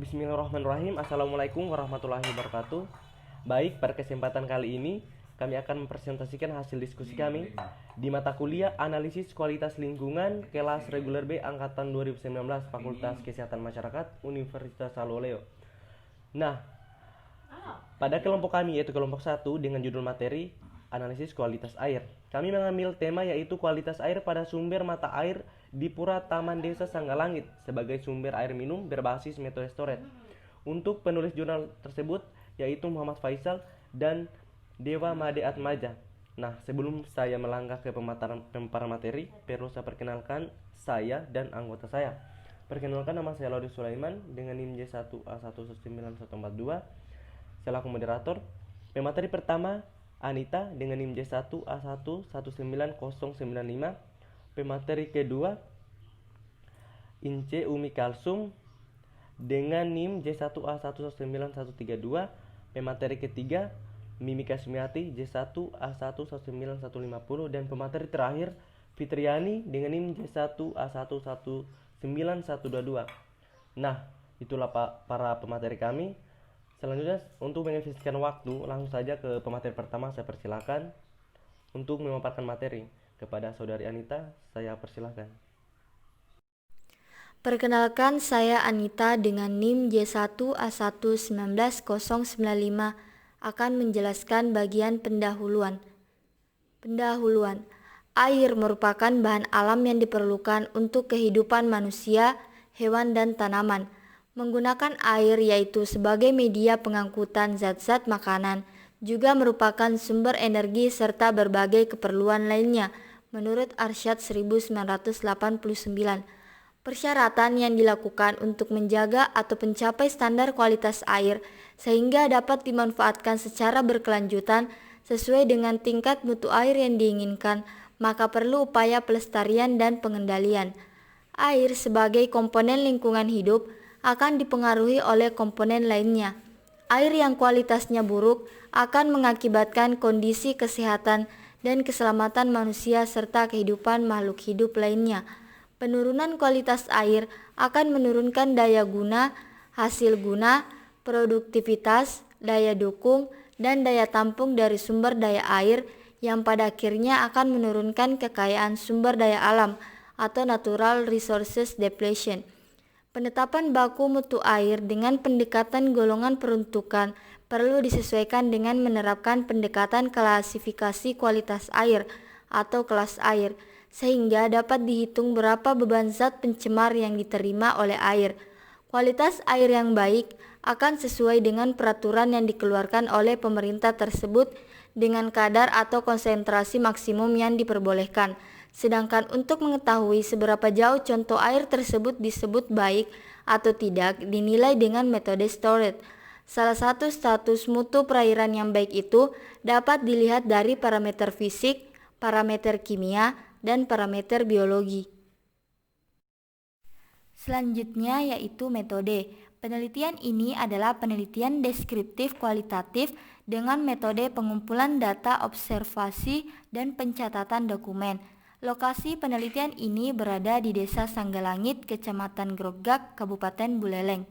Bismillahirrahmanirrahim. Assalamualaikum warahmatullahi wabarakatuh. Baik, pada kesempatan kali ini kami akan mempresentasikan hasil diskusi kami di mata kuliah Analisis Kualitas Lingkungan kelas reguler B angkatan 2019 Fakultas Kesehatan Masyarakat Universitas Saloleo. Nah, pada kelompok kami yaitu kelompok 1 dengan judul materi Analisis Kualitas Air. Kami mengambil tema yaitu kualitas air pada sumber mata air di Pura Taman Desa Sanggalangit sebagai sumber air minum berbasis metode storage. Untuk penulis jurnal tersebut yaitu Muhammad Faisal dan Dewa Made Atmaja. Nah, sebelum saya melangkah ke pemaparan materi, perlu saya perkenalkan saya dan anggota saya. Perkenalkan, nama saya Laudi Sulaiman dengan NIM J1A19142 selaku moderator. Pemateri pertama Anita dengan NIM J1A1199095. Pemateri kedua Ince Umi Kalsum dengan NIM J1A19132. Pemateri ketiga Mimi Kasmiati J1A11950. Dan pemateri terakhir Fitriani dengan NIM J1A1191122. Nah, itulah para pemateri kami. Selanjutnya, untuk mengefisienkan waktu, langsung saja ke pemateri pertama. Saya persilakan untuk memaparkan materi. Kepada saudari Anita, saya persilakan. Perkenalkan, saya Anita dengan NIM J1A1199095 akan menjelaskan bagian pendahuluan. Air merupakan bahan alam yang diperlukan untuk kehidupan manusia, hewan, dan tanaman. Menggunakan air yaitu sebagai media pengangkutan zat-zat makanan juga merupakan sumber energi serta berbagai keperluan lainnya menurut Arsyad 1989. Persyaratan yang dilakukan untuk menjaga atau mencapai standar kualitas air sehingga dapat dimanfaatkan secara berkelanjutan sesuai dengan tingkat mutu air yang diinginkan, maka perlu upaya pelestarian dan pengendalian. Air sebagai komponen lingkungan hidup akan dipengaruhi oleh komponen lainnya. Air yang kualitasnya buruk akan mengakibatkan kondisi kesehatan dan keselamatan manusia serta kehidupan makhluk hidup lainnya. Penurunan kualitas air akan menurunkan daya guna, hasil guna, produktivitas, daya dukung, dan daya tampung dari sumber daya air yang pada akhirnya akan menurunkan kekayaan sumber daya alam atau natural resources depletion. Penetapan baku mutu air dengan pendekatan golongan peruntukan perlu disesuaikan dengan menerapkan pendekatan klasifikasi kualitas air atau kelas air, sehingga dapat dihitung berapa beban zat pencemar yang diterima oleh air. Kualitas air yang baik akan sesuai dengan peraturan yang dikeluarkan oleh pemerintah tersebut dengan kadar atau konsentrasi maksimum yang diperbolehkan. Sedangkan untuk mengetahui seberapa jauh contoh air tersebut disebut baik atau tidak dinilai dengan metode storage. Salah satu status mutu perairan yang baik itu dapat dilihat dari parameter fisik, parameter kimia, dan parameter biologi. Selanjutnya yaitu metode. Penelitian ini adalah penelitian deskriptif kualitatif dengan metode pengumpulan data observasi dan pencatatan dokumen. Lokasi penelitian ini berada di Desa Sanggalangit, Kecamatan Grogak, Kabupaten Buleleng.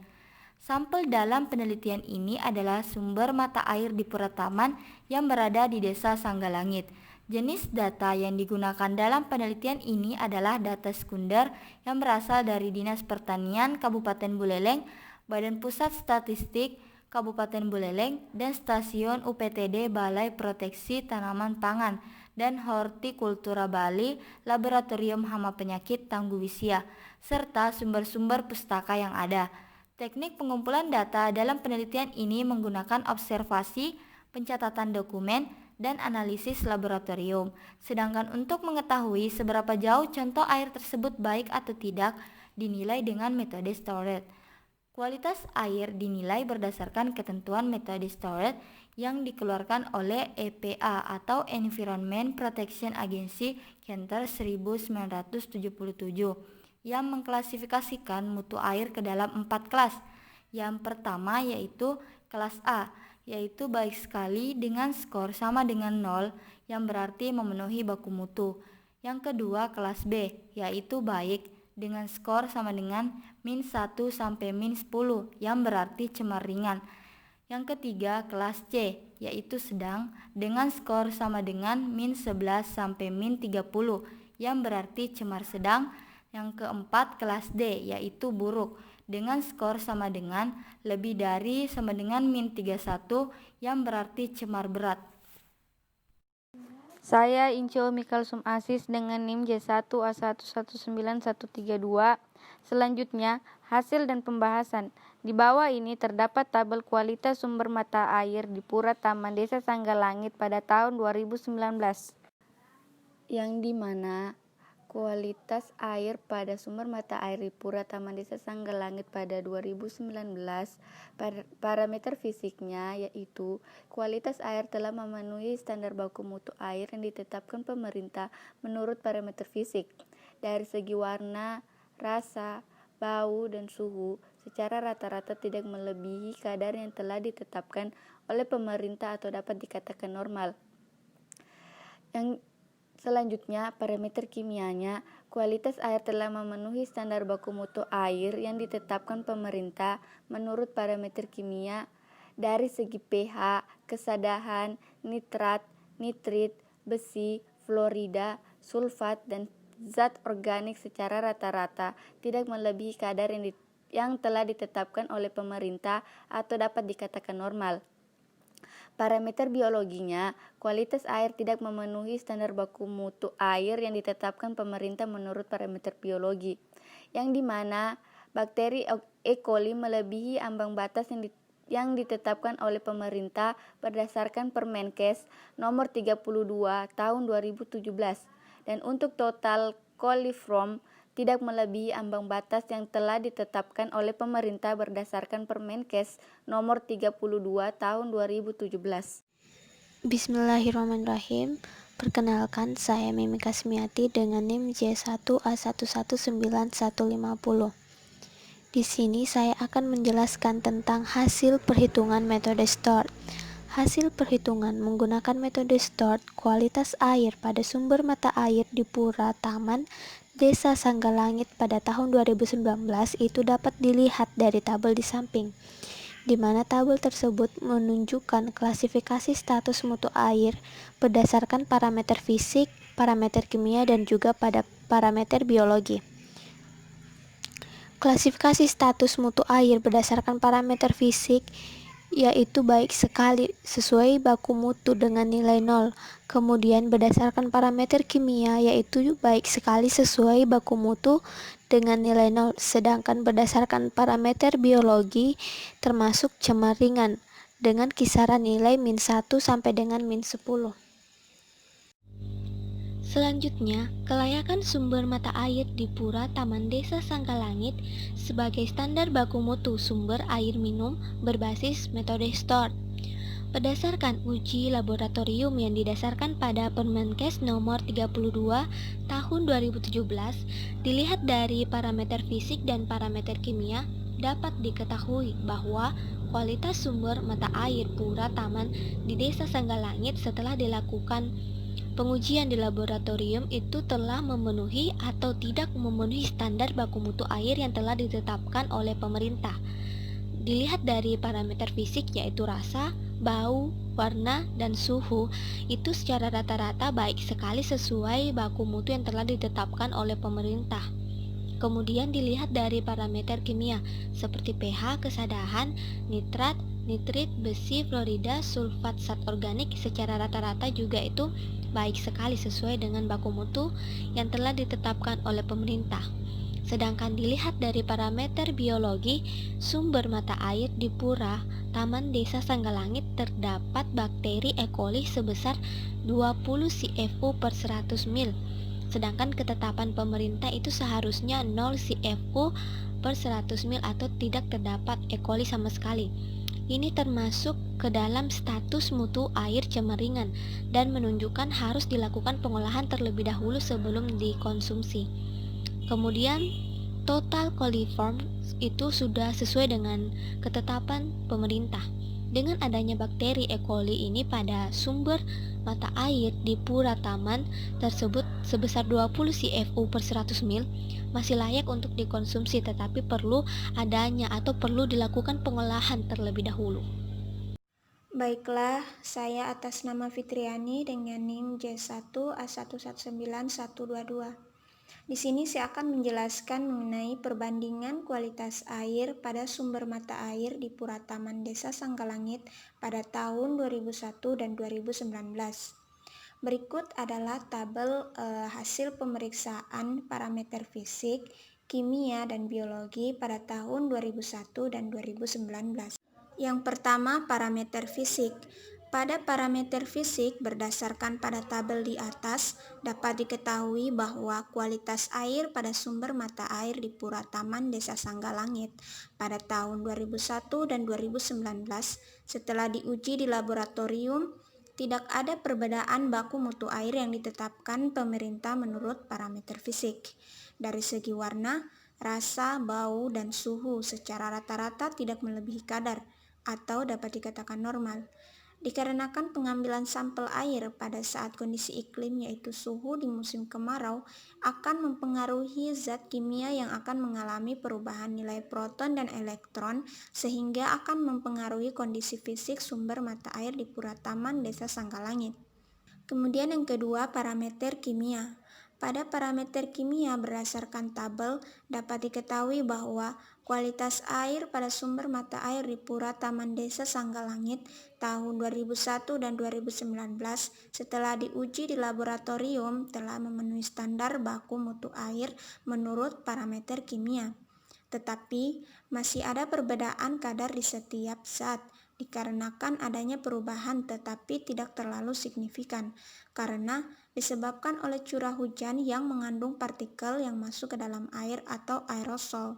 Sampel dalam penelitian ini adalah sumber mata air di Pura Taman yang berada di Desa Sanggalangit. Jenis data yang digunakan dalam penelitian ini adalah data sekunder yang berasal dari Dinas Pertanian Kabupaten Buleleng, Badan Pusat Statistik Kabupaten Buleleng, dan Stasiun UPTD Balai Proteksi Tanaman Pangan dan Hortikultura Bali, Laboratorium Hama Penyakit Tangguwisya, serta sumber-sumber pustaka yang ada. Teknik pengumpulan data dalam penelitian ini menggunakan observasi, pencatatan dokumen, dan analisis laboratorium. Sedangkan untuk mengetahui seberapa jauh contoh air tersebut baik atau tidak dinilai dengan metode storage. Kualitas air dinilai berdasarkan ketentuan metode storage yang dikeluarkan oleh EPA atau Environment Protection Agency Kenter 1977 yang mengklasifikasikan mutu air ke dalam 4 kelas. Yang pertama yaitu kelas A, yaitu baik sekali dengan skor sama dengan 0 yang berarti memenuhi baku mutu. Yang kedua kelas B, yaitu baik dengan skor sama dengan min 1 sampai min 10 yang berarti cemar ringan. Yang ketiga kelas C yaitu sedang dengan skor sama dengan min 11 sampai min 30 yang berarti cemar sedang. Yang keempat kelas D yaitu buruk dengan skor sama dengan lebih dari sama dengan min 31 yang berarti cemar berat. Saya Incio Mikalsum Asis dengan NIM J1A119132. Selanjutnya, hasil dan pembahasan. Di bawah ini terdapat tabel kualitas sumber mata air di Pura Taman Desa Sanggalangit pada tahun 2019. Yang dimana kualitas air pada sumber mata air di Pura Taman Desa Sanggalangit pada 2019, parameter fisiknya yaitu kualitas air telah memenuhi standar baku mutu air yang ditetapkan pemerintah menurut parameter fisik. Dari segi warna, rasa, bau, dan suhu, secara rata-rata tidak melebihi kadar yang telah ditetapkan oleh pemerintah atau dapat dikatakan normal. Yang selanjutnya, parameter kimianya, kualitas air telah memenuhi standar baku mutu air yang ditetapkan pemerintah menurut parameter kimia dari segi pH, kesadahan, nitrat, nitrit, besi, fluorida, sulfat, dan zat organik secara rata-rata tidak melebihi kadar yang telah ditetapkan oleh pemerintah atau dapat dikatakan normal. Parameter biologinya, kualitas air tidak memenuhi standar baku mutu air yang ditetapkan pemerintah menurut parameter biologi, yang dimana bakteri E. coli melebihi ambang batas yang ditetapkan oleh pemerintah berdasarkan Permenkes nomor 32 tahun 2017, dan untuk total coliform tidak melebihi ambang batas yang telah ditetapkan oleh pemerintah berdasarkan Permenkes nomor 32 tahun 2017. Bismillahirrahmanirrahim. Perkenalkan, saya Mimi Kasmiati dengan NIM J1A119150. Di sini saya akan menjelaskan tentang hasil perhitungan metode STORT. Hasil perhitungan menggunakan metode STORT kualitas air pada sumber mata air di Pura Taman Desa Sanggalangit pada tahun 2019 itu dapat dilihat dari tabel di samping, di mana tabel tersebut menunjukkan klasifikasi status mutu air berdasarkan parameter fisik, parameter kimia, dan juga pada parameter biologi. Klasifikasi status mutu air berdasarkan parameter fisik yaitu baik sekali sesuai baku mutu dengan nilai 0. Kemudian berdasarkan parameter kimia yaitu baik sekali sesuai baku mutu dengan nilai 0. Sedangkan berdasarkan parameter biologi termasuk cemar ringan dengan kisaran nilai min 1 sampai dengan min 10. Selanjutnya, kelayakan sumber mata air di Pura Taman Desa Sanggalangit sebagai standar baku mutu sumber air minum berbasis metode STORT. Berdasarkan uji laboratorium yang didasarkan pada Permenkes nomor 32 tahun 2017, dilihat dari parameter fisik dan parameter kimia, dapat diketahui bahwa kualitas sumber mata air Pura Taman di Desa Sanggalangit setelah dilakukan pengujian di laboratorium itu telah memenuhi atau tidak memenuhi standar baku mutu air yang telah ditetapkan oleh pemerintah. Dilihat dari parameter fisik yaitu rasa, bau, warna, dan suhu, itu secara rata-rata baik sekali sesuai baku mutu yang telah ditetapkan oleh pemerintah. Kemudian dilihat dari parameter kimia seperti pH, kesadahan, nitrat, nitrit, besi, fluorida, sulfat, zat organik secara rata-rata juga itu baik sekali sesuai dengan baku mutu yang telah ditetapkan oleh pemerintah. Sedangkan dilihat dari parameter biologi sumber mata air di Pura Taman Desa Sanggalangit terdapat bakteri E. coli sebesar 20 CFU per 100 mil. Sedangkan ketetapan pemerintah itu seharusnya 0 CFU per 100 mil atau tidak terdapat E. coli sama sekali. Ini termasuk ke dalam status mutu air cemar ringan dan menunjukkan harus dilakukan pengolahan terlebih dahulu sebelum dikonsumsi. Kemudian total coliform itu sudah sesuai dengan ketetapan pemerintah. Dengan adanya bakteri E. coli ini pada sumber mata air di Pura Taman tersebut sebesar 20 CFU per 100 mil, masih layak untuk dikonsumsi, tetapi perlu adanya atau perlu dilakukan pengolahan terlebih dahulu. Baiklah, saya atas nama Fitriani dengan NIM J1A119122. Di sini saya akan menjelaskan mengenai perbandingan kualitas air pada sumber mata air di Pura Taman Desa Sanggalangit pada tahun 2001 dan 2019. Berikut adalah tabel hasil pemeriksaan parameter fisik, kimia, dan biologi pada tahun 2001 dan 2019. Yang pertama, parameter fisik. Pada parameter fisik, berdasarkan pada tabel di atas, dapat diketahui bahwa kualitas air pada sumber mata air di Pura Taman Desa Sanggalangit pada tahun 2001 dan 2019 setelah diuji di laboratorium, tidak ada perbedaan baku mutu air yang ditetapkan pemerintah menurut parameter fisik. Dari segi warna, rasa, bau, dan suhu secara rata-rata tidak melebihi kadar atau dapat dikatakan normal. Dikarenakan pengambilan sampel air pada saat kondisi iklim yaitu suhu di musim kemarau akan mempengaruhi zat kimia yang akan mengalami perubahan nilai proton dan elektron sehingga akan mempengaruhi kondisi fisik sumber mata air di Pura Taman Desa Sanggalangit. Kemudian yang kedua, parameter kimia. Pada parameter kimia berdasarkan tabel dapat diketahui bahwa kualitas air pada sumber mata air di Pura Taman Desa Sanggalangit tahun 2001 dan 2019 setelah diuji di laboratorium telah memenuhi standar baku mutu air menurut parameter kimia. Tetapi masih ada perbedaan kadar di setiap zat dikarenakan adanya perubahan tetapi tidak terlalu signifikan karena disebabkan oleh curah hujan yang mengandung partikel yang masuk ke dalam air atau aerosol.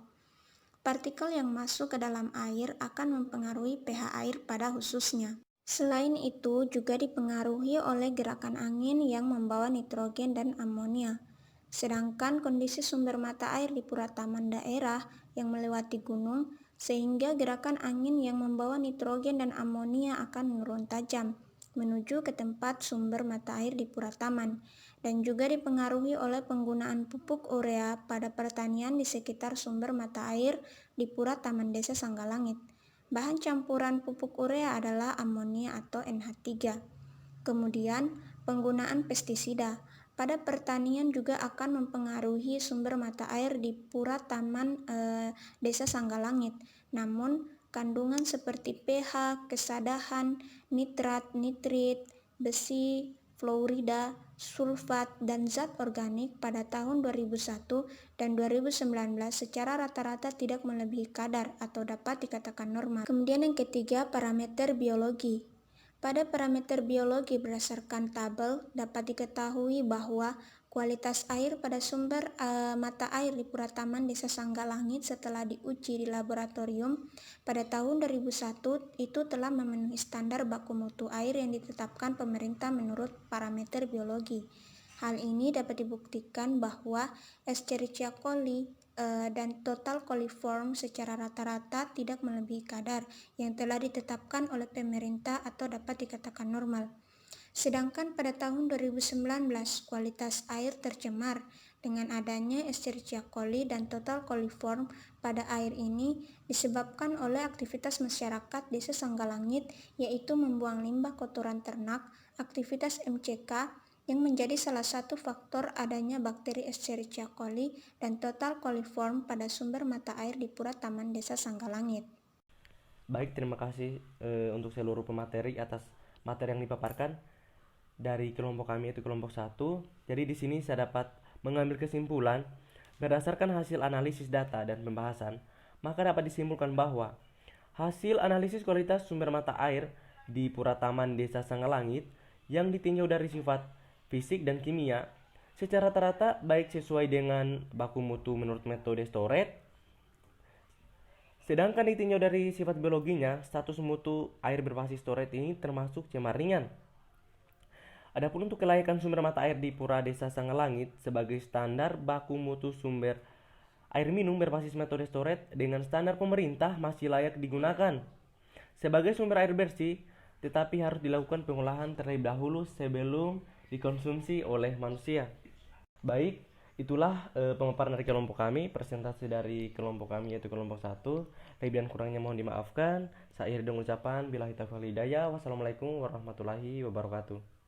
Partikel yang masuk ke dalam air akan mempengaruhi pH air pada khususnya. Selain itu juga dipengaruhi oleh gerakan angin yang membawa nitrogen dan amonia. Sedangkan kondisi sumber mata air di Pura Taman daerah yang melewati gunung sehingga gerakan angin yang membawa nitrogen dan amonia akan menurun tajam menuju ke tempat sumber mata air di Pura Taman dan juga dipengaruhi oleh penggunaan pupuk urea pada pertanian di sekitar sumber mata air di Pura Taman Desa Sanggalangit. Bahan campuran pupuk urea adalah amonia atau NH3. Kemudian penggunaan pestisida pada pertanian juga akan mempengaruhi sumber mata air di Pura Taman Desa Sanggalangit. Namun kandungan seperti pH, kesadahan, nitrat, nitrit, besi, fluorida, sulfat, dan zat organik pada tahun 2001 dan 2019 secara rata-rata tidak melebihi kadar atau dapat dikatakan normal. Kemudian yang ketiga, parameter biologi. Pada parameter biologi berdasarkan tabel dapat diketahui bahwa kualitas air pada sumber mata air di Pura Taman Desa Sanggalangit setelah diuji di laboratorium pada tahun 2001 itu telah memenuhi standar baku mutu air yang ditetapkan pemerintah menurut parameter biologi. Hal ini dapat dibuktikan bahwa Escherichia coli dan total coliform secara rata-rata tidak melebihi kadar yang telah ditetapkan oleh pemerintah atau dapat dikatakan normal. Sedangkan pada tahun 2019 kualitas air tercemar dengan adanya Escherichia coli dan total coliform pada air ini disebabkan oleh aktivitas masyarakat Desa Sanggalangit yaitu membuang limbah kotoran ternak, aktivitas MCK yang menjadi salah satu faktor adanya bakteri Escherichia coli dan total coliform pada sumber mata air di Pura Taman Desa Sanggalangit. Baik, terima kasih untuk seluruh pemateri atas materi yang dipaparkan dari kelompok kami yaitu kelompok 1. Jadi di sini saya dapat mengambil kesimpulan berdasarkan hasil analisis data dan pembahasan, maka dapat disimpulkan bahwa hasil analisis kualitas sumber mata air di Pura Taman Desa Sanggalangit yang ditinjau dari sifat fisik dan kimia secara rata-rata baik sesuai dengan baku mutu menurut metode Storet. Sedangkan ditinjau dari sifat biologinya, status mutu air berbasis Storet ini termasuk cemar ringan. Adapun untuk kelayakan sumber mata air di Pura Desa Sanggalangit sebagai standar baku mutu sumber air minum berbasis metode Storet dengan standar pemerintah masih layak digunakan sebagai sumber air bersih, tetapi harus dilakukan pengolahan terlebih dahulu sebelum dikonsumsi oleh manusia. Baik, Itulah pemaparan dari kelompok kami, presentasi dari kelompok kami yaitu kelompok 1. Lebih dan kurangnya mohon dimaafkan. Saya akhiri dengan ucapan billahi taufiq wal hidayah. Wassalamualaikum warahmatullahi wabarakatuh.